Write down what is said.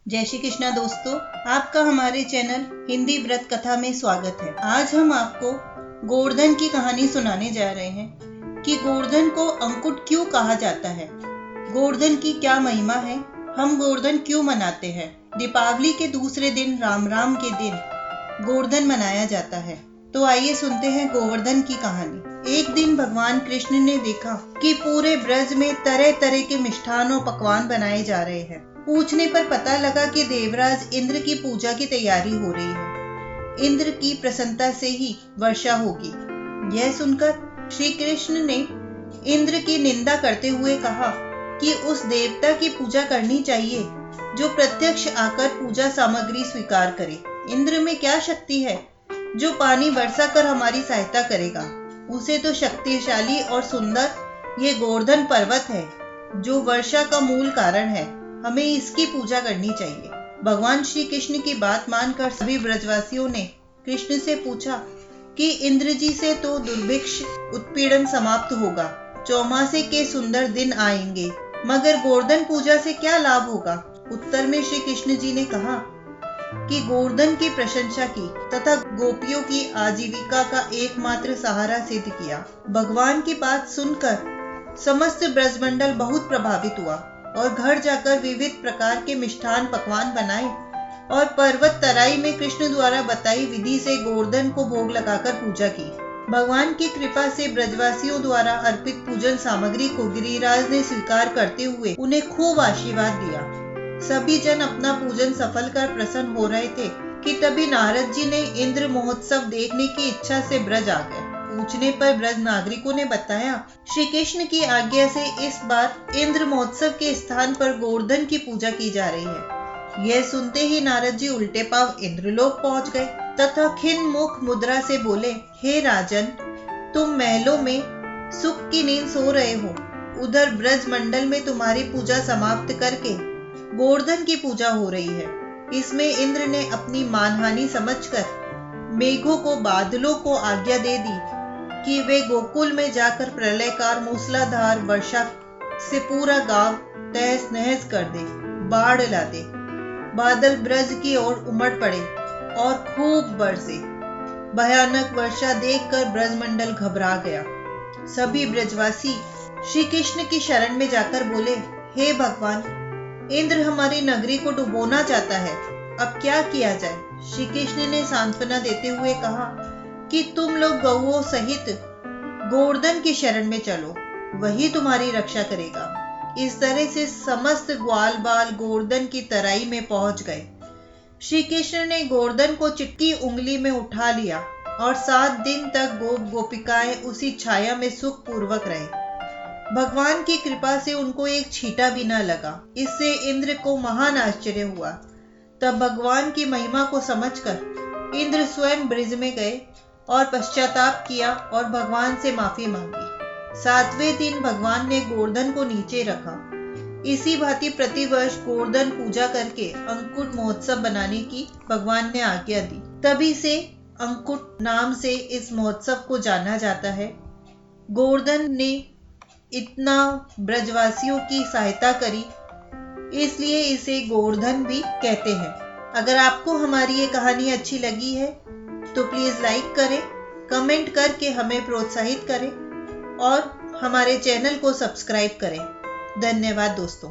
जय श्री कृष्णा दोस्तों, आपका हमारे चैनल हिंदी व्रत कथा में स्वागत है। आज हम आपको गोवर्धन की कहानी सुनाने जा रहे हैं कि गोवर्धन को अंकुट क्यों कहा जाता है, गोवर्धन की क्या महिमा है, हम गोवर्धन क्यों मनाते हैं। दीपावली के दूसरे दिन राम के दिन गोवर्धन मनाया जाता है। तो आइए सुनते हैं गोवर्धन की कहानी। एक दिन भगवान कृष्ण ने देखा कि पूरे ब्रज में तरह तरह के मिष्ठान और पकवान बनाए जा रहे हैं। पूछने पर पता लगा कि देवराज इंद्र की पूजा की तैयारी हो रही है। इंद्र की प्रसन्नता से ही वर्षा होगी। यह सुनकर श्री कृष्ण ने इंद्र की निंदा करते हुए कहा कि उस देवता की पूजा करनी चाहिए जो प्रत्यक्ष आकर पूजा सामग्री स्वीकार करे। इंद्र में क्या शक्ति है जो पानी बरसा कर हमारी सहायता करेगा। उसे तो शक्तिशाली और सुंदर ये गोवर्धन पर्वत है जो वर्षा का मूल कारण है। हमें इसकी पूजा करनी चाहिए। भगवान श्री कृष्ण की बात मानकर सभी ब्रजवासियों ने कृष्ण से पूछा कि इंद्र जी से तो दुर्भिक्ष उत्पीड़न समाप्त होगा, चौमासे के सुंदर दिन आएंगे, मगर गोवर्धन पूजा से क्या लाभ होगा। उत्तर में श्री कृष्ण जी ने कहा कि गोवर्धन की प्रशंसा की तथा गोपियों की आजीविका का एकमात्र सहारा सिद्ध किया। भगवान की बात सुनकर समस्त ब्रजमंडल बहुत प्रभावित हुआ और घर जाकर विविध प्रकार के मिष्ठान पकवान बनाए और पर्वत तराई में कृष्ण द्वारा बताई विधि से गोवर्धन को भोग लगाकर पूजा की। भगवान की कृपा से ब्रजवासियों द्वारा अर्पित पूजन सामग्री को गिरिराज ने स्वीकार करते हुए उन्हें खूब आशीर्वाद दिया। सभी जन अपना पूजन सफल कर प्रसन्न हो रहे थे कि तभी नारद जी ने इंद्र महोत्सव देखने की इच्छा से ब्रज आ गए। पूछने पर ब्रज नागरिकों ने बताया श्री कृष्ण की आज्ञा से इस बार इंद्र महोत्सव के स्थान पर गोवर्धन की पूजा की जा रही है। यह सुनते ही नारद जी उल्टे पांव इंद्रलोक पहुंच गए तथा खिन्न मुख मुद्रा से बोले, हे राजन, तुम महलों में सुख की नींद सो रहे हो, उधर ब्रज मंडल में तुम्हारी पूजा समाप्त करके गोवर्धन की पूजा हो रही है। इसमें इंद्र ने अपनी मानहानि समझकर मेघों को बादलों को आज्ञा दे दी कि वे गोकुल में जाकर प्रलयकार मूसलाधार वर्षा से पूरा गांव तहस नहस कर दे, बाढ़ ला दे। बादल ब्रज की ओर उमड़ पड़े और खूब बरसे। भयानक वर्षा देखकर ब्रजमंडल घबरा गया। सभी ब्रजवासी श्री कृष्ण की शरण में जाकर बोले, हे भगवान, इंद्र हमारी नगरी को डुबोना चाहता है, अब क्या किया जाए। श्री कृष्ण ने सांत्वना देते हुए कहा कि तुम लोग गौओं सहित गोवर्धन की शरण में चलो, वही तुम्हारी रक्षा करेगा। इस तरह से समस्त ग्वाल बाल गोवर्धन की तराई में पहुंच गए। श्री कृष्ण ने गोवर्धन को चिटकी उंगली में उठा लिया और 7 दिन तक गोप गोपिकाएं उसी छाया में सुख पूर्वक रहे। भगवान की कृपा से उनको एक छींटा भी न लगा। इससे इंद्र को महान आश्चर्य हुआ। तब भगवान की महिमा को समझकर इंद्र स्वयं ब्रज में गए और पश्चाताप किया और भगवान से माफी मांगी। 7वें दिन भगवान ने गोवर्धन को नीचे रखा। इसी भांति प्रतिवर्ष गोवर्धन पूजा करके अंकुट महोत्सव बनाने की भगवान ने आज्ञा दी। तभी से अंकुट नाम से इस महोत्सव को जाना जाता है। गोवर्धन ने इतना ब्रजवासियों की सहायता करी, इसलिए इसे गोवर्धन भी कहते हैं। अगर आपको हमारी ये कहानी अच्छी लगी है तो प्लीज लाइक करें, कमेंट करके हमें प्रोत्साहित करें और हमारे चैनल को सब्सक्राइब करें। धन्यवाद दोस्तों।